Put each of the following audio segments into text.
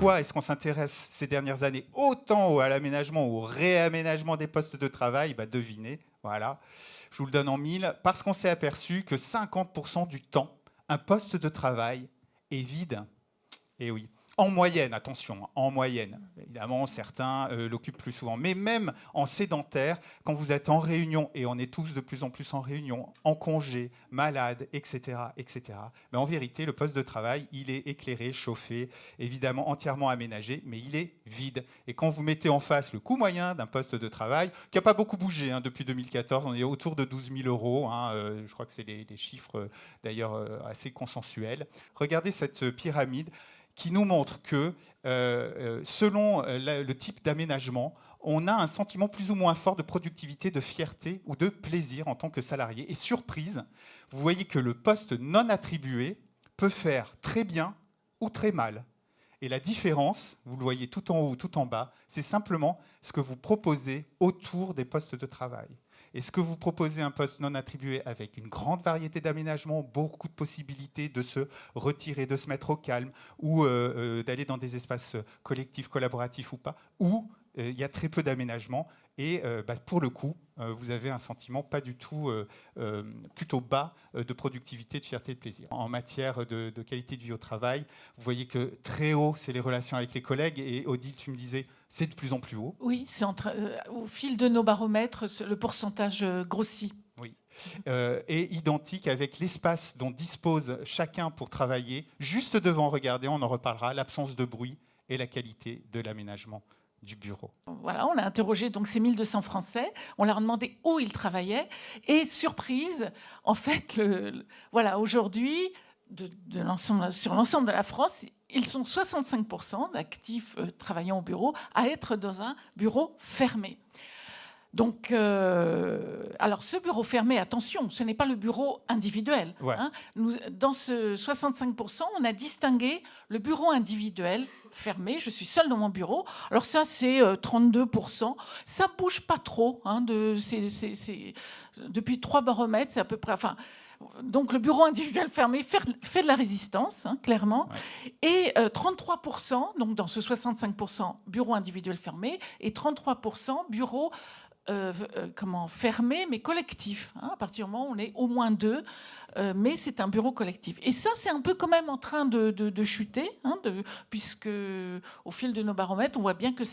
pourquoi est-ce qu'on s'intéresse ces dernières années autant à l'aménagement, au réaménagement des postes de travail? Devinez, voilà, je vous le donne en mille. Parce qu'on s'est aperçu que 50% du temps, un poste de travail est vide. Et oui. En moyenne, attention, en moyenne. Évidemment, certains l'occupent plus souvent. Mais même en sédentaire, quand vous êtes en réunion, et on est tous de plus en plus en réunion, en congé, malade, etc., etc., en vérité, le poste de travail, il est éclairé, chauffé, évidemment entièrement aménagé, mais il est vide. Et quand vous mettez en face le coût moyen d'un poste de travail, qui n'a pas beaucoup bougé depuis 2014, on est autour de 12 000 euros, je crois que c'est les chiffres d'ailleurs assez consensuels. Regardez cette pyramide qui nous montre que, selon le type d'aménagement, on a un sentiment plus ou moins fort de productivité, de fierté ou de plaisir en tant que salarié. Et surprise, vous voyez que le poste non attribué peut faire très bien ou très mal. Et la différence, vous le voyez tout en haut ou tout en bas, c'est simplement ce que vous proposez autour des postes de travail. Est-ce que vous proposez un poste non attribué avec une grande variété d'aménagements, beaucoup de possibilités de se retirer, de se mettre au calme, ou d'aller dans des espaces collectifs, collaboratifs ou pas, ou il y a très peu d'aménagements et pour le coup, vous avez un sentiment pas du tout plutôt bas de productivité, de fierté, de plaisir. En matière de qualité de vie au travail, vous voyez que très haut, c'est les relations avec les collègues. Et Odile, tu me disais, c'est de plus en plus haut. Oui, au fil de nos baromètres, le pourcentage grossit. Oui. Et identique avec l'espace dont dispose chacun pour travailler. Juste devant, regardez, on en reparlera, l'absence de bruit et la qualité de l'aménagement du bureau. Voilà, on a interrogé donc ces 1200 Français, on leur a demandé où ils travaillaient, et surprise, en fait, voilà, aujourd'hui, sur l'ensemble de la France, ils sont 65% d'actifs travaillant au bureau à être dans un bureau fermé. Donc, alors ce bureau fermé, attention, ce n'est pas le bureau individuel. Ouais. Dans ce 65%, on a distingué le bureau individuel fermé. Je suis seule dans mon bureau. Alors ça, c'est 32%. Ça bouge pas trop. Depuis 3 baromètres, c'est à peu près. Enfin, donc le bureau individuel fermé fait de la résistance, clairement. Ouais. Et 33%, donc dans ce 65%, bureau individuel fermé, et 33% bureau fermé, mais collectif. À partir du moment où on est au moins 2, mais c'est un bureau collectif. Et ça, c'est un peu quand même en train de chuter, puisque au fil de nos baromètres, on voit bien que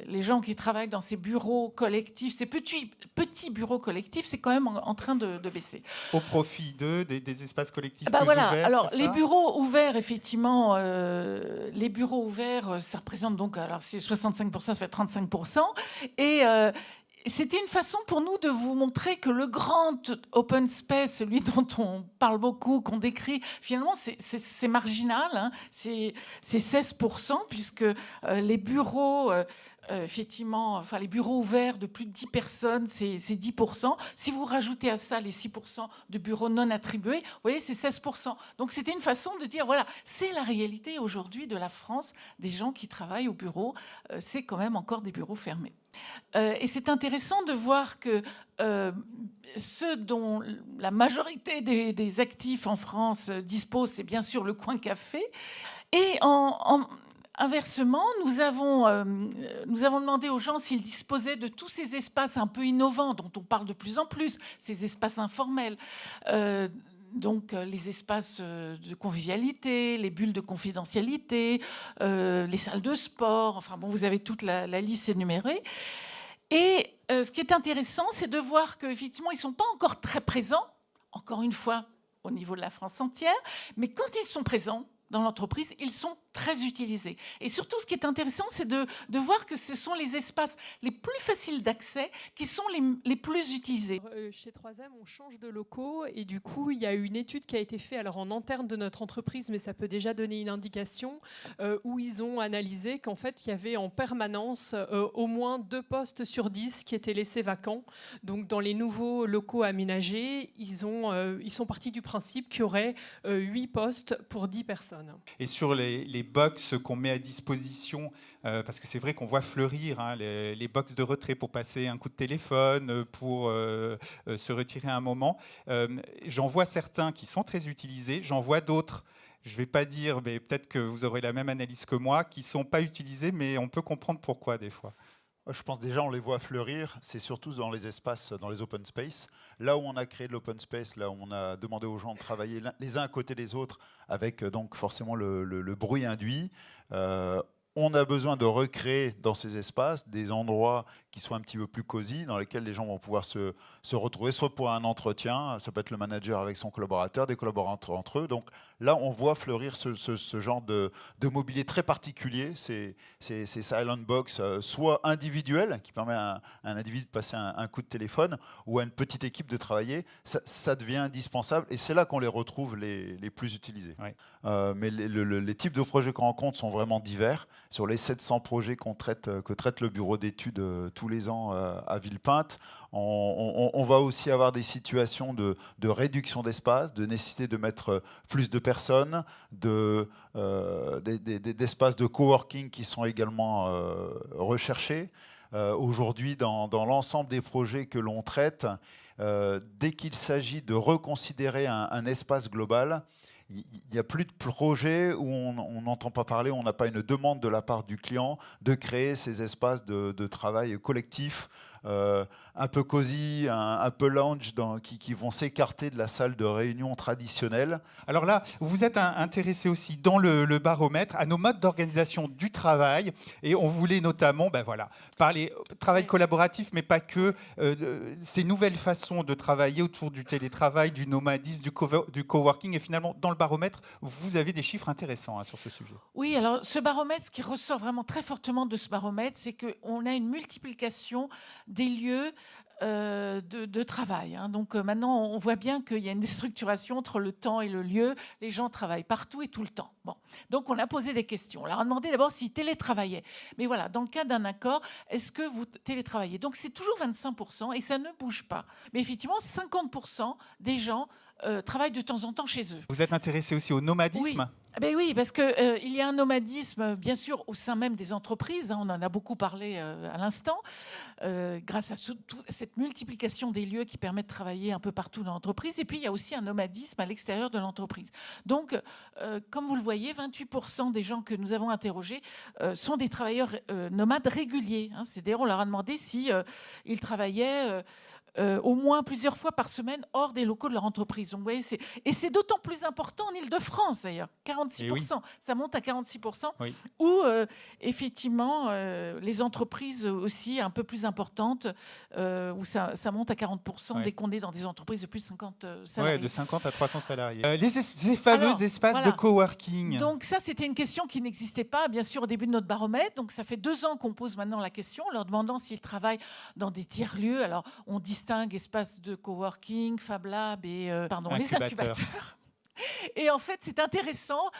les gens qui travaillent dans ces bureaux collectifs, ces petits bureaux collectifs, c'est quand même en train de baisser. Au profit des espaces collectifs plus voilà. ouverts. Alors, les bureaux ouverts, effectivement, les bureaux ouverts, ça représente donc, alors c'est 65%, ça fait 35%. Et c'était une façon pour nous de vous montrer que le grand open space, celui dont on parle beaucoup, qu'on décrit, finalement, c'est marginal. C'est 16%, puisque les bureaux... effectivement, les bureaux ouverts de plus de 10 personnes, c'est 10%. Si vous rajoutez à ça les 6% de bureaux non attribués, vous voyez, c'est 16%. Donc, c'était une façon de dire, voilà, c'est la réalité aujourd'hui de la France, des gens qui travaillent au bureau. C'est quand même encore des bureaux fermés. Et c'est intéressant de voir que ceux dont la majorité des actifs en France disposent, c'est bien sûr le coin café. Et inversement, nous avons demandé aux gens s'ils disposaient de tous ces espaces un peu innovants dont on parle de plus en plus, ces espaces informels. Donc les espaces de convivialité, les bulles de confidentialité, les salles de sport, enfin bon, vous avez toute la liste énumérée. Et ce qui est intéressant, c'est de voir qu'effectivement, ils ne sont pas encore très présents, encore une fois, au niveau de la France entière, mais quand ils sont présents dans l'entreprise, ils sont très utilisés. Et surtout, ce qui est intéressant, c'est de voir que ce sont les espaces les plus faciles d'accès qui sont les plus utilisés. Chez 3M, on change de locaux et du coup, il y a une étude qui a été faite en interne de notre entreprise, mais ça peut déjà donner une indication, où ils ont analysé qu'en fait, il y avait en permanence au moins 2 postes sur 10 qui étaient laissés vacants. Donc, dans les nouveaux locaux aménagés, ils sont partis du principe qu'il y aurait 8 postes pour 10 personnes. Et sur les box qu'on met à disposition, parce que c'est vrai qu'on voit fleurir les box de retrait pour passer un coup de téléphone, pour se retirer un moment. J'en vois certains qui sont très utilisés, j'en vois d'autres je ne vais pas dire, mais peut-être que vous aurez la même analyse que moi, qui ne sont pas utilisés, mais on peut comprendre pourquoi des fois. Je pense déjà on les voit fleurir, c'est surtout dans les espaces, dans les open space. Là où on a créé de l'open space, là où on a demandé aux gens de travailler les uns à côté des autres, avec donc forcément le bruit induit. On a besoin de recréer dans ces espaces des endroits qui soient un petit peu plus cosy, dans lesquels les gens vont pouvoir se retrouver, soit pour un entretien, ça peut être le manager avec son collaborateur, des collaborateurs entre eux. Donc là, on voit fleurir ce genre de mobilier très particulier, ces silent box, soit individuels, qui permet à un individu de passer un coup de téléphone, ou à une petite équipe de travailler. Ça devient indispensable, et c'est là qu'on les retrouve les plus utilisés. Ouais. Mais les types de projets qu'on rencontre sont vraiment divers. Sur les 700 projets que traite le bureau d'études tous les ans à Villepinte, on va aussi avoir des situations de réduction d'espace, de nécessité de mettre plus de personnes, d'espaces de coworking qui sont également recherchés. Aujourd'hui, dans l'ensemble des projets que l'on traite, dès qu'il s'agit de reconsidérer un espace global, il n'y a plus de projet où on n'entend pas parler, on n'a pas une demande de la part du client de créer ces espaces de travail collectif, un peu cosy, un peu lounge, qui vont s'écarter de la salle de réunion traditionnelle. Alors là, vous êtes intéressé aussi dans le baromètre à nos modes d'organisation du travail, et on voulait notamment parler travail collaboratif, mais pas que, ces nouvelles façons de travailler autour du télétravail, du nomadisme, du coworking, et finalement, dans le baromètre, vous avez des chiffres intéressants sur ce sujet. Oui, alors ce baromètre, ce qui ressort vraiment très fortement de ce baromètre, c'est qu'on a une multiplication des lieux de travail. Donc maintenant, on voit bien qu'il y a une déstructuration entre le temps et le lieu. Les gens travaillent partout et tout le temps. Bon. Donc on a posé des questions. On leur a demandé d'abord s'ils télétravaillaient. Mais voilà, dans le cas d'un accord, est-ce que vous télétravaillez? Donc c'est toujours 25% et ça ne bouge pas. Mais effectivement, 50% des gens travaillent de temps en temps chez eux. Vous êtes intéressé aussi au nomadisme? Oui. Ben oui, parce qu'il y a un nomadisme, bien sûr, au sein même des entreprises. On en a beaucoup parlé à l'instant, grâce à cette multiplication des lieux qui permet de travailler un peu partout dans l'entreprise. Et puis, il y a aussi un nomadisme à l'extérieur de l'entreprise. Donc, comme vous le voyez, 28% des gens que nous avons interrogés sont des travailleurs nomades réguliers. C'est-à-dire, on leur a demandé s'ils travaillaient au moins plusieurs fois par semaine hors des locaux de leur entreprise. Donc, vous voyez, et c'est d'autant plus important en Île-de-France, d'ailleurs. 46%, oui. Ça monte à 46%, oui. Où, effectivement, les entreprises aussi un peu plus importantes, où ça monte à 40%, oui. Dès qu'on est dans des entreprises de plus de 50 salariés. Oui, de 50 à 300 salariés. Les fameux espaces de coworking. Donc ça, c'était une question qui n'existait pas, bien sûr, au début de notre baromètre. Donc ça fait 2 ans qu'on pose maintenant la question, leur demandant s'ils travaillent dans des tiers-lieux. Alors, on distingue espaces de coworking, Fab Lab et les incubateurs. Et en fait, c'est intéressant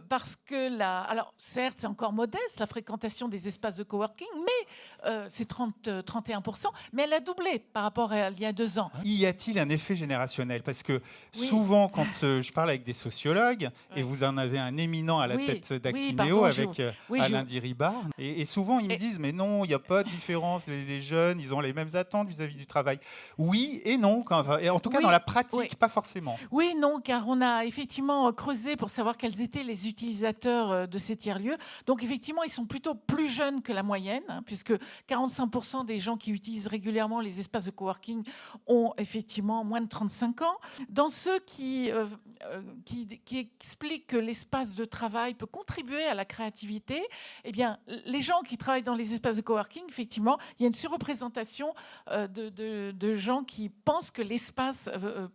parce que alors certes, c'est encore modeste la fréquentation des espaces de coworking, mais c'est 31%, mais elle a doublé par rapport à il y a 2 ans. Y a-t-il un effet générationnel? Parce que souvent, quand je parle avec des sociologues, et vous en avez un éminent à la tête d'Actineo avec Alain Diribar, et souvent ils me disent mais non, il n'y a pas de différence, les jeunes, ils ont les mêmes attentes vis-à-vis du travail. Oui et non, en tout cas dans la pratique, pas forcément. Oui, non, car on a effectivement creusé pour savoir quels étaient les utilisateurs de ces tiers-lieux. Donc effectivement, ils sont plutôt plus jeunes que la moyenne, puisque 45% des gens qui utilisent régulièrement les espaces de coworking ont effectivement moins de 35 ans. Dans ceux qui expliquent que l'espace de travail peut contribuer à la créativité, eh bien, les gens qui travaillent dans les espaces de coworking, effectivement, il y a une surreprésentation de gens qui pensent que l'espace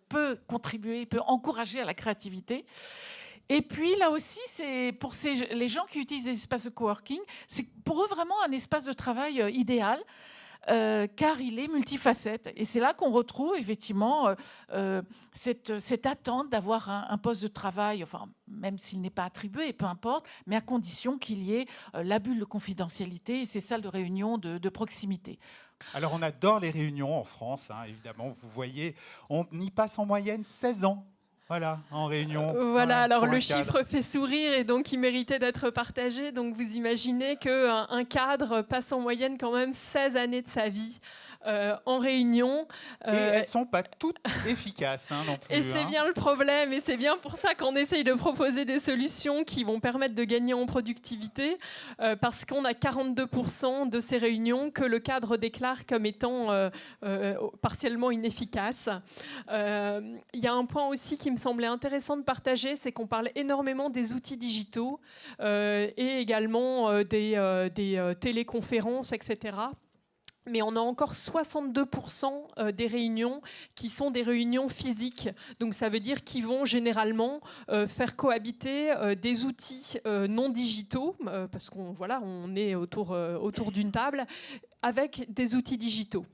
peut contribuer, peut encourager à la créativité. Et puis là aussi, c'est pour les gens qui utilisent les espaces de coworking, c'est pour eux vraiment un espace de travail idéal. Car il est multifacette. Et c'est là qu'on retrouve effectivement cette attente d'avoir un poste de travail, enfin, même s'il n'est pas attribué, peu importe, mais à condition qu'il y ait la bulle de confidentialité et ces salles de réunion de proximité. Alors on adore les réunions en France, évidemment, vous voyez, on y passe en moyenne 16 ans. Voilà, en réunion. Voilà, alors pour le un cadre. chiffre fait sourire et donc il méritait d'être partagé. Donc vous imaginez qu'un cadre passe en moyenne quand même 16 années de sa vie en réunion. Et elles ne sont pas toutes efficaces non plus. Et c'est bien le problème, et c'est bien pour ça qu'on essaye de proposer des solutions qui vont permettre de gagner en productivité, parce qu'on a 42% de ces réunions que le cadre déclare comme étant partiellement inefficaces. Il y a un point aussi qui me semblait intéressant de partager, c'est qu'on parle énormément des outils digitaux et également des téléconférences, etc. Mais on a encore 62% des réunions qui sont des réunions physiques. Donc ça veut dire qu'ils vont généralement faire cohabiter des outils non digitaux, parce qu'on on est autour d'une table, avec des outils digitaux.